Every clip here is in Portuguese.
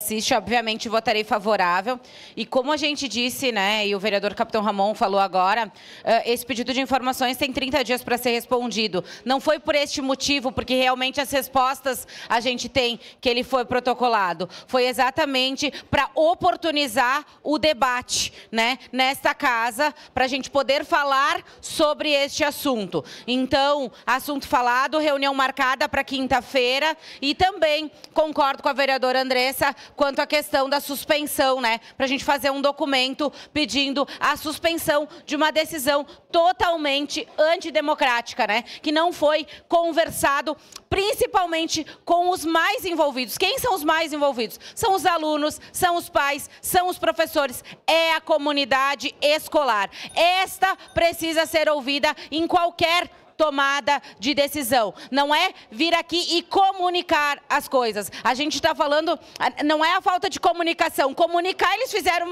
assiste, obviamente votarei favorável. E como a gente disse, né, e o vereador Capitão Ramon falou agora, esse pedido de informações tem 30 dias para ser respondido. Não foi por este motivo, porque realmente as respostas a gente tem que ele foi protocolado. Foi exatamente para oportunizar o debate, né, nesta casa, para a gente poder falar sobre este assunto. Então, assunto falado, reunião marcada para quinta-feira, e também concordo com a vereadora Andressa quanto à questão da suspensão, né, para a gente fazer um documento pedindo a suspensão de uma decisão totalmente antidemocrática, né, que não foi conversado principalmente com os mais envolvidos. Quem são os mais envolvidos? São os alunos, são os pais, são os professores, é a comunidade escolar. Esta precisa ser ouvida em qualquer tomada de decisão. Não é vir aqui e comunicar as coisas. A gente está falando, não é a falta de comunicação. Comunicar, eles fizeram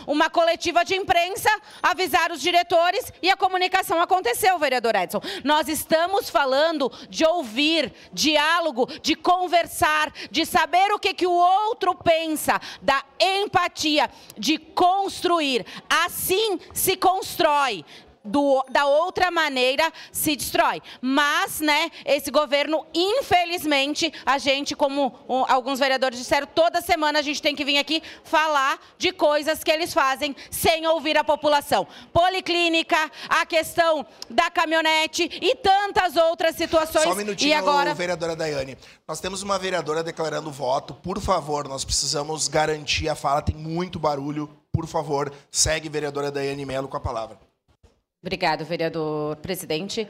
uma coletiva de imprensa, avisaram os diretores e a comunicação aconteceu, vereador Edson. Nós estamos falando de ouvir, diálogo, de conversar, de saber o que o outro pensa, da empatia, de construir. Assim se constrói. Da outra maneira se destrói. Mas, né, esse governo, infelizmente, a gente, como alguns vereadores disseram, toda semana a gente tem que vir aqui falar de coisas que eles fazem sem ouvir a população. Policlínica, a questão da caminhonete e tantas outras situações. Só um minutinho, e agora... vereadora Daiane. Nós temos uma vereadora declarando voto. Por favor, nós precisamos garantir a fala. Tem muito barulho. Por favor, segue vereadora Daiane Mello com a palavra. Obrigado, vereador presidente.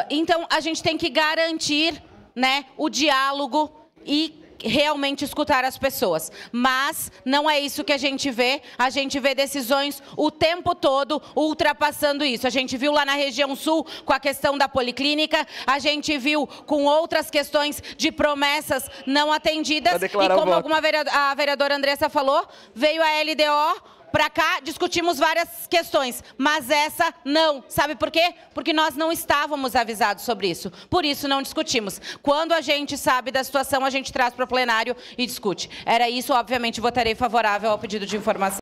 Então, a gente tem que garantir, né, o diálogo e realmente escutar as pessoas. Mas não é isso que a gente vê. A gente vê decisões o tempo todo ultrapassando isso. A gente viu lá na região sul com a questão da policlínica, a gente viu com outras questões de promessas não atendidas. E como a vereadora Andressa falou, veio a LDO para cá, discutimos várias questões, mas essa não. Sabe por quê? Porque nós não estávamos avisados sobre isso. Por isso não discutimos. Quando a gente sabe da situação, a gente traz para o plenário e discute. Era isso, obviamente, votarei favorável ao pedido de informação.